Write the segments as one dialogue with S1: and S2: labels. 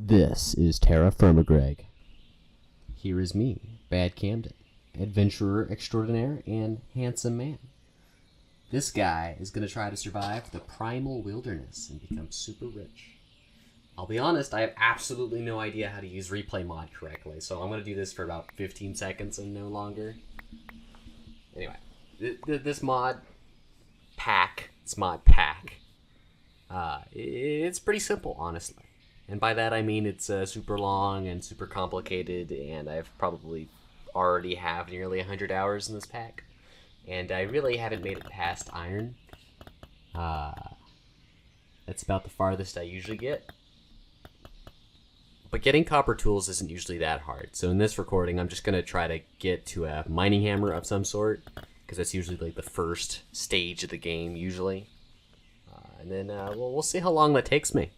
S1: This is TerraFirmaGreg. Here is me, BaddCamden, adventurer extraordinaire and handsome man. This guy is going to try to survive the primal wilderness and become super rich. I'll be honest, I have absolutely no idea how to use replay mod correctly, so I'm going to do this for about 15 seconds and no longer. Anyway, this mod pack, it's pretty simple, honestly. And by that I mean it's super long and super complicated, and I've probably already have nearly 100 hours in this pack. And I really haven't made it past iron. That's about the farthest I usually get. But getting copper tools isn't usually that hard. So in this recording, I'm just going to try to get to a mining hammer of some sort, because that's usually like the first stage of the game, usually. And then we'll see how long that takes me.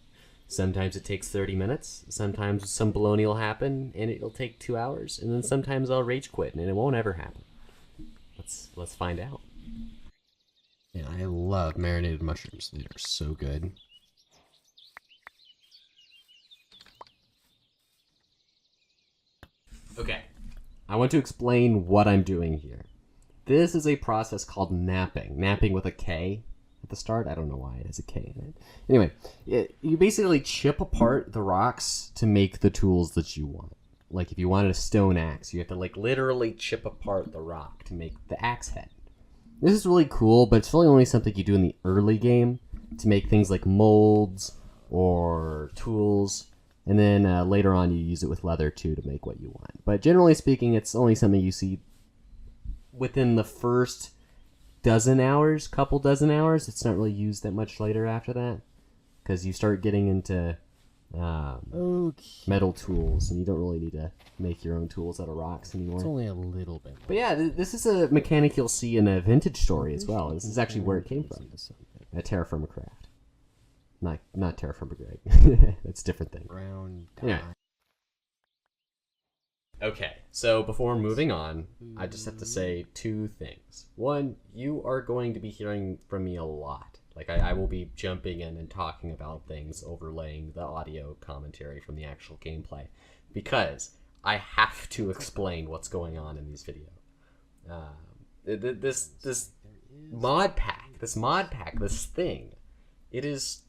S1: Sometimes it takes 30 minutes, sometimes some baloney will happen and it'll take 2 hours, and then sometimes I'll rage quit and it won't ever happen. Let's find out. Yeah, I love marinated mushrooms. They are so good. Okay, I want to explain what I'm doing here. This is a process called napping. Napping with a K at the start. I don't know why it has a K in it. Anyway, you basically chip apart the rocks to make the tools that you want. Like if you wanted a stone axe, you have to like literally chip apart the rock to make the axe head. This is really cool, but it's really only something you do in the early game to make things like molds or tools. And then later on you use it with leather too to make what you want. But generally speaking, it's only something you see within the first couple dozen hours. It's not really used that much later after that, because you start getting into metal tools, and you don't really need to make your own tools out of rocks anymore.
S2: It's only a little bit.
S1: But yeah, this is a mechanic you'll see in a vintage story as well. This is actually where it came from, at TerraFirmaGreg. Not TerraFirmaGreg. That's a different thing. Yeah. Okay, so before moving on, I just have to say two things. One, you are going to be hearing from me a lot. Like, I will be jumping in and talking about things, overlaying the audio commentary from the actual gameplay, because I have to explain what's going on in these videos. This mod pack, this thing, it is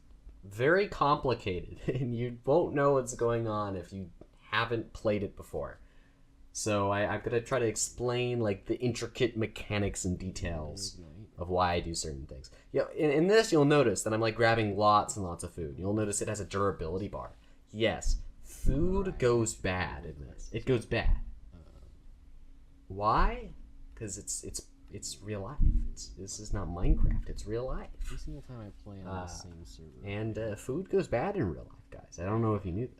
S1: very complicated, and you won't know what's going on if you haven't played it before. So I'm going to try to explain like the intricate mechanics and details of why I do certain things. Yeah, in this you'll notice that I'm like grabbing lots and lots of food. You'll notice it has a durability bar. Yes, food goes bad in this. It goes bad. Why? Because it's real life. This is not Minecraft. It's real life.
S2: Every single time I play on the same server.
S1: And food goes bad in real life, guys. I don't know if you knew this.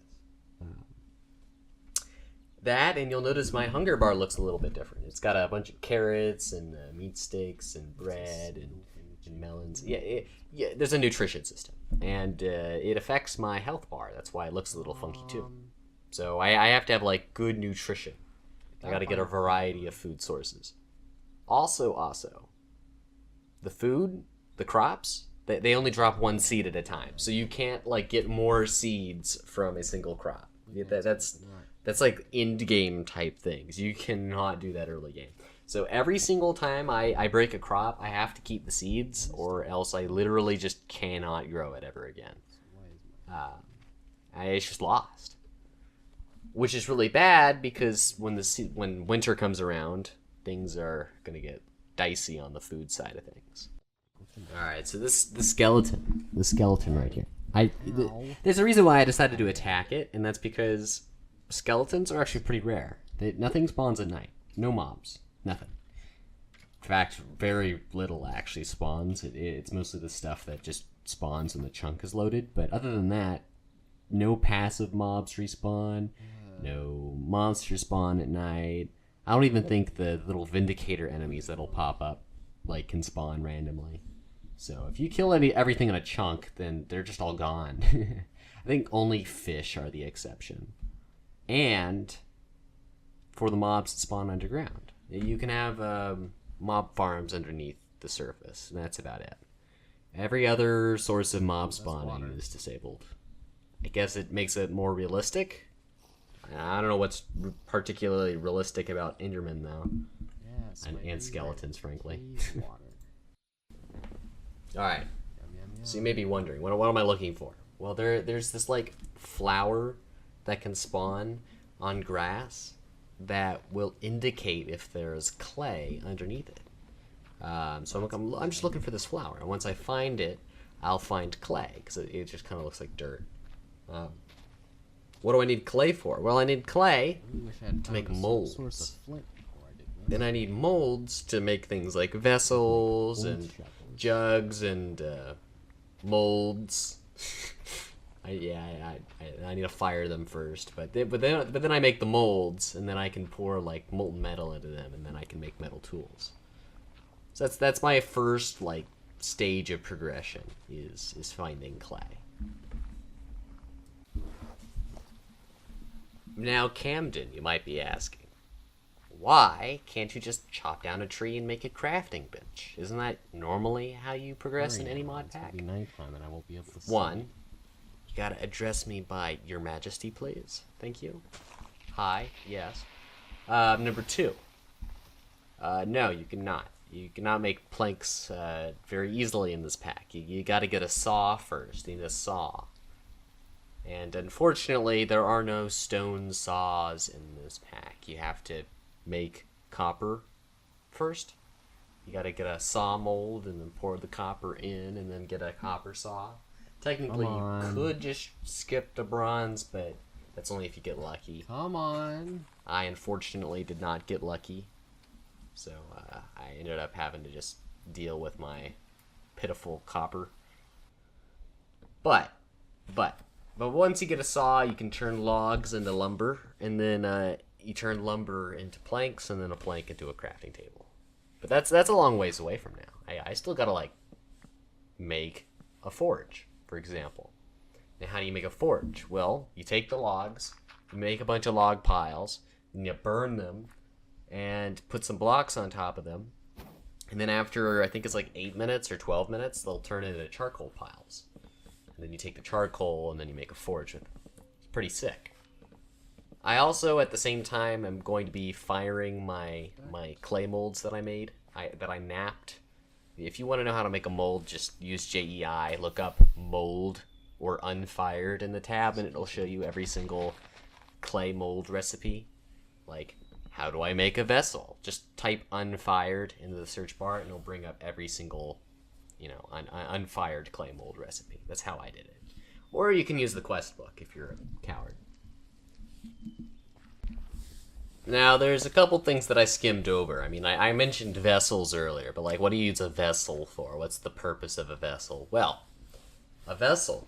S1: That, and you'll notice my hunger bar looks a little bit different. It's got a bunch of carrots and meat steaks and bread and melons. Yeah, there's a nutrition system, and it affects my health bar. That's why it looks a little funky too. So I have to have like good nutrition. I got to get a variety of food sources. Also, the crops, they only drop one seed at a time, so you can't like get more seeds from a single crop. That's like end game type things. You cannot do that early game. So every single time I break a crop, I have to keep the seeds, or else I literally just cannot grow it ever again. It's just lost, which is really bad, because when winter comes around, things are gonna get dicey on the food side of things. All right, so the skeleton right here. There's a reason why I decided to attack it, and that's because skeletons are actually pretty rare. Nothing spawns at night. No mobs. Nothing. In fact, very little actually spawns. It's mostly the stuff that just spawns when the chunk is loaded. But other than that, no passive mobs respawn. No monsters spawn at night. I don't even think the little Vindicator enemies that'll pop up like can spawn randomly. So if you kill everything in a chunk, then they're just all gone. I think only fish are the exception. And for the mobs that spawn underground, you can have mob farms underneath the surface, and that's about it. Every other source of mob spawning is disabled. I guess it makes it more realistic. I don't know what's particularly realistic about Endermen, though.
S2: Yes,
S1: And skeletons, frankly.
S2: Water.
S1: Alright,
S2: Yum, yum, yum.
S1: so you may be wondering, what am I looking for? Well, there's this, like, flower that can spawn on grass that will indicate if there's clay underneath it. So I'm just looking for this flower, and once I find it, I'll find clay, because it just kind of looks like dirt. What do I need clay for? Well, I need clay
S2: I wish I had
S1: to make
S2: found a
S1: molds.
S2: source of flint before I did this.
S1: Then I need molds to make things like vessels
S2: Mold
S1: and
S2: shovels.
S1: jugs and molds. I need to fire them first, but then I make the molds, and then I can pour like molten metal into them, and then I can make metal tools. So that's my first like stage of progression is finding clay. Now, Camden, you might be asking, why can't you just chop down a tree and make a crafting bench? Isn't that normally how you progress in any mod
S2: It's
S1: pack?
S2: gonna be nighttime and I won't be able to see.
S1: One, you gotta address me by Your Majesty, please. Thank you. Hi, yes. Number two, no, you cannot. You cannot make planks very easily in this pack. You gotta get a saw first. You need a saw. And unfortunately, there are no stone saws in this pack. You have to make copper first. You gotta get a saw mold and then pour the copper in and then get a copper saw. Technically, you could just skip the bronze, but that's only if you get lucky.
S2: Come on.
S1: I unfortunately did not get lucky. So I ended up having to just deal with my pitiful copper. But once you get a saw, you can turn logs into lumber, and then you turn lumber into planks, and then a plank into a crafting table. But that's a long ways away from now. I still gotta like make a forge, for example. Now, how do you make a forge? Well, you take the logs, you make a bunch of log piles, and you burn them, and put some blocks on top of them. And then after, I think it's like 8 minutes or 12 minutes, they'll turn into charcoal piles. And then you take the charcoal and then you make a forge with it. It's pretty sick. I also, at the same time, am going to be firing my clay molds that I made, that I napped. If you want to know how to make a mold, just use JEI, look up mold or unfired in the tab, and it'll show you every single clay mold recipe. Like, how do I make a vessel? Just type unfired into the search bar, and it'll bring up every single, unfired clay mold recipe. That's how I did it. Or you can use the quest book if you're a coward. Now, there's a couple things that I skimmed over. I mean, I mentioned vessels earlier, but like, what do you use a vessel for? What's the purpose of a vessel? Well, a vessel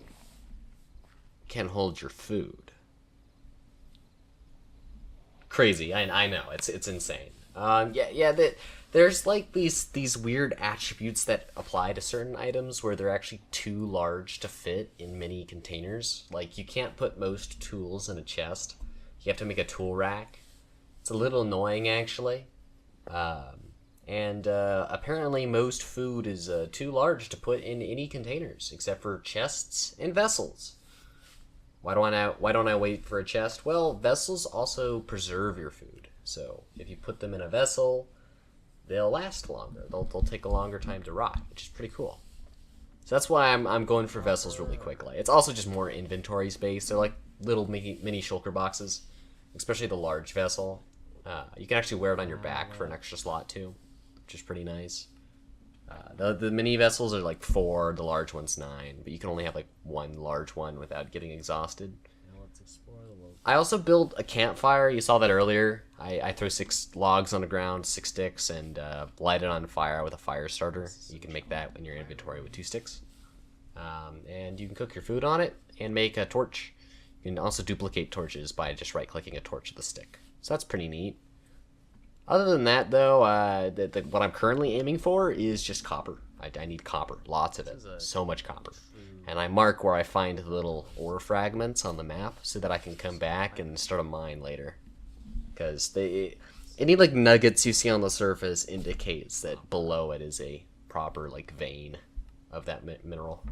S1: can hold your food. Crazy, I know, it's insane. There's like these weird attributes that apply to certain items where they're actually too large to fit in many containers. Like, you can't put most tools in a chest. You have to make a tool rack. It's a little annoying, actually. Apparently most food is too large to put in any containers, except for chests and vessels. Why don't I wait for a chest? Well, vessels also preserve your food. So if you put them in a vessel, they'll last longer. They'll take a longer time to rot, which is pretty cool. So that's why I'm going for vessels really quickly. It's also just more inventory space. They're like little mini shulker boxes, especially the large vessel. You can actually wear it on your back for an extra slot too, which is pretty nice. The mini vessels are like 4, the large one's 9, but you can only have like one large one without getting exhausted.
S2: Now let's explore the local.
S1: I also built a campfire. You saw that earlier. I throw 6 logs on the ground, 6 sticks, and light it on fire with a fire starter. You can make that in your inventory with 2 sticks. And you can cook your food on it and make a torch. You can also duplicate torches by just right-clicking a torch with a stick. So that's pretty neat. Other than that, though, what I'm currently aiming for is just copper. I need copper, lots of it, so much copper. And I mark where I find the little ore fragments on the map so that I can come back and start a mine later. Because any like nuggets you see on the surface indicates that below it is a proper like vein of that mineral.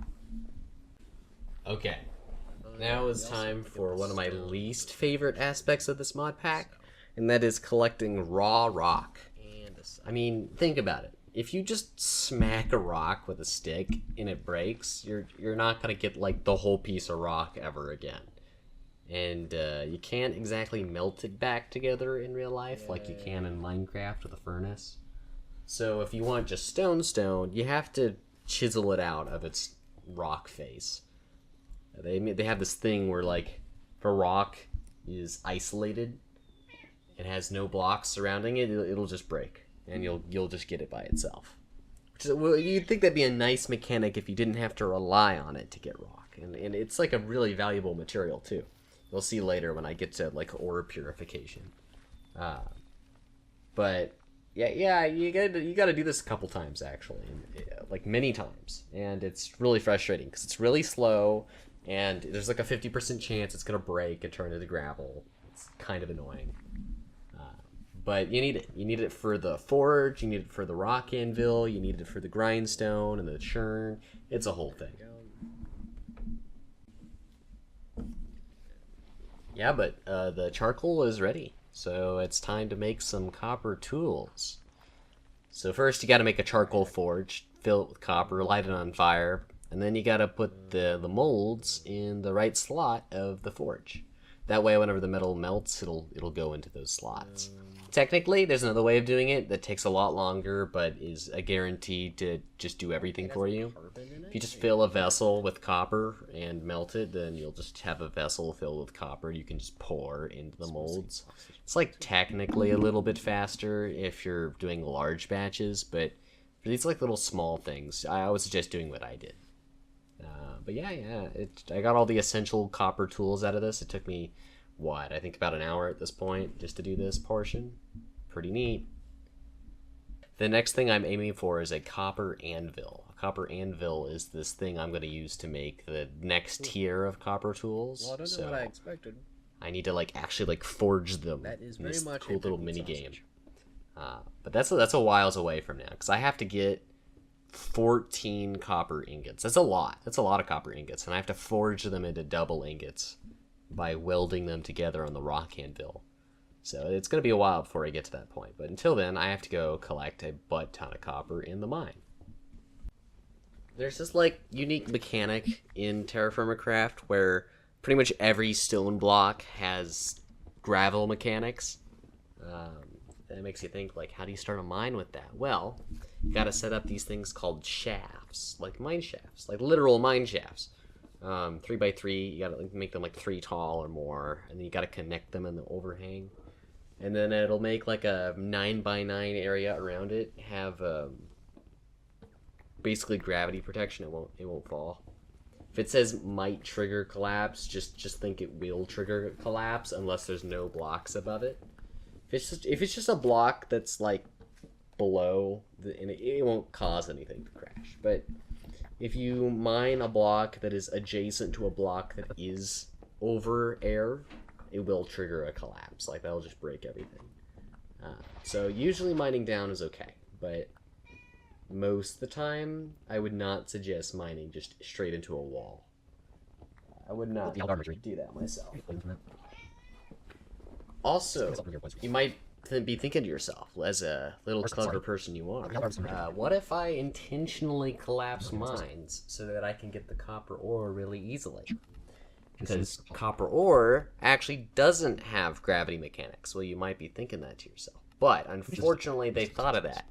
S1: Okay, Now is time for one of my least favorite aspects of this mod pack, and that is collecting raw rock. I mean, think about it. If you just smack a rock with a stick and it breaks, you're not gonna get like the whole piece of rock ever again. And you can't exactly melt it back together in real life like you can in Minecraft with a furnace. So if you want just stone, you have to chisel it out of its rock face. They have this thing where, like, if a rock is isolated and has no blocks surrounding it, it'll just break, and you'll just get it by itself. Well, you'd think that'd be a nice mechanic if you didn't have to rely on it to get rock, and it's like a really valuable material too. You'll see later when I get to like ore purification. But yeah, you gotta do this a couple times actually, like many times, and it's really frustrating because it's really slow, and there's like a 50% chance it's gonna break and turn into gravel. It's kind of annoying. But you need it. You need it for the forge, you need it for the rock anvil, you need it for the grindstone and the churn. It's a whole thing. Yeah, but the charcoal is ready, so it's time to make some copper tools. So first you gotta make a charcoal forge, fill it with copper, light it on fire, and then you gotta put the molds in the right slot of the forge. That way whenever the metal melts, it'll go into those slots. Technically, there's another way of doing it that takes a lot longer, but is a guarantee to just do everything for you. If you just fill a vessel with copper and melt it, then you'll just have a vessel filled with copper you can just pour into the molds. It's like technically a little bit faster if you're doing large batches, but for these like little small things, I would suggest doing what I did. But yeah, I got all the essential copper tools out of this. It took me, I think about an hour at this point just to do this portion. Pretty neat. The next thing I'm aiming for is a copper anvil. A copper anvil is this thing I'm going to use to make the next tier of copper tools.
S2: Well, I don't know what I expected.
S1: I need to like actually like forge them.
S2: That is
S1: in
S2: very
S1: this
S2: much
S1: cool
S2: a
S1: little
S2: pickled
S1: mini game.
S2: sausage.
S1: But that's a whiles away from now because I have to get 14 copper ingots. That's a lot. That's a lot of copper ingots, and I have to forge them into double ingots by welding them together on the rock anvil. So it's going to be a while before I get to that point. But until then, I have to go collect a butt ton of copper in the mine. There's this like unique mechanic in TerraFirmaGreg where pretty much every stone block has gravel mechanics. That makes you think, like, how do you start a mine with that? Well, you got to set up these things called shafts, like mine shafts, like literal mine shafts. 3x3, you gotta make them like 3 tall or more, and then you gotta connect them in the overhang, and then it'll make like a 9x9 area around it, have basically gravity protection. It won't fall. If it says might trigger collapse, just think it will trigger collapse unless there's no blocks above it. If it's just a block that's like below, and it won't cause anything to crash, but if you mine a block that is adjacent to a block that is over air, it will trigger a collapse. Like, that'll just break everything. So usually mining down is okay, but most of the time, I would not suggest mining just straight into a wall. I would not do that myself. Also, you might be thinking to yourself, as a little clever person you are, what if I intentionally collapse mines so that I can get the copper ore really easily? Because copper ore actually doesn't have gravity mechanics. Well, you might be thinking that to yourself. But unfortunately, they thought of that.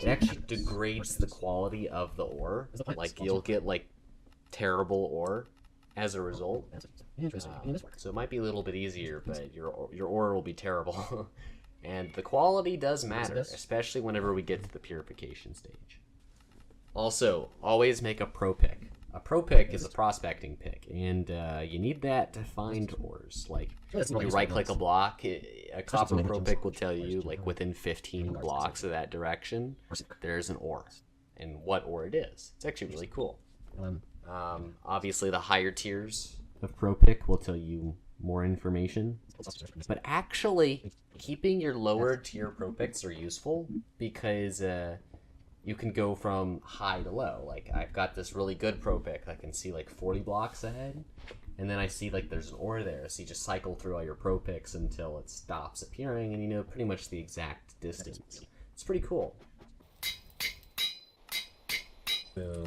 S1: It actually degrades the quality of the ore. Like, you'll get like terrible ore as a result. So it might be a little bit easier, but your ore will be terrible. And the quality does matter, especially whenever we get to the purification stage. Also, always make a pro pick. A pro pick is a prospecting pick, and you need that to find ores. Like, you right-click a block, a copper pro pick will tell you, like, within 15 blocks of that direction, there's an ore, and what ore it is. It's actually really cool. Obviously, the higher tiers of pro pick will tell you more information, but actually, keeping your lower tier pro picks are useful because you can go from high to low. Like, I've got this really good pro pick that can see like 40 blocks ahead, and then I see like there's an ore there, so you just cycle through all your pro picks until it stops appearing, and you know pretty much the exact distance. It's pretty cool. Boom.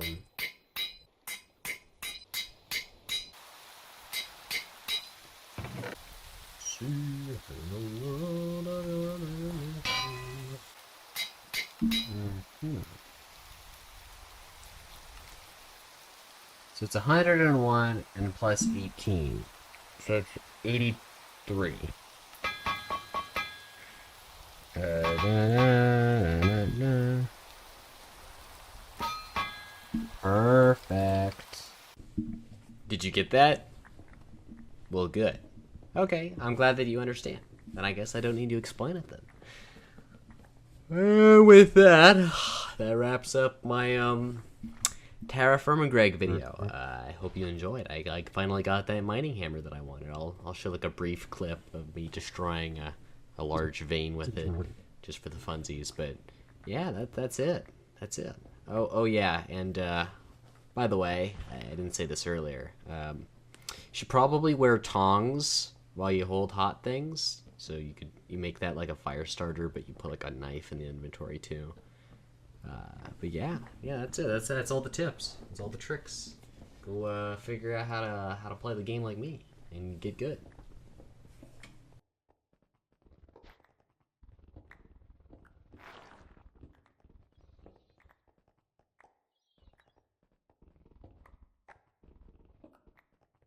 S1: So it's 101 and plus 18. So it's 83. Perfect. Did you get that? Well, good. Okay, I'm glad that you understand. Then I guess I don't need to explain it then. With that, that wraps up my TerraFirmaGreg video. I hope you enjoyed. I finally got that mining hammer that I wanted. I'll show like a brief clip of me destroying a large vein with it, just for the funsies. But yeah, that's it. That's it. Oh yeah, and by the way, I didn't say this earlier. You should probably wear tongs while you hold hot things. So you make that like a fire starter, but you put like a knife in the inventory too. But yeah, that's it. That's all the tips. That's all the tricks. Go figure out how to play the game like me and get good.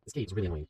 S1: This game's really annoying.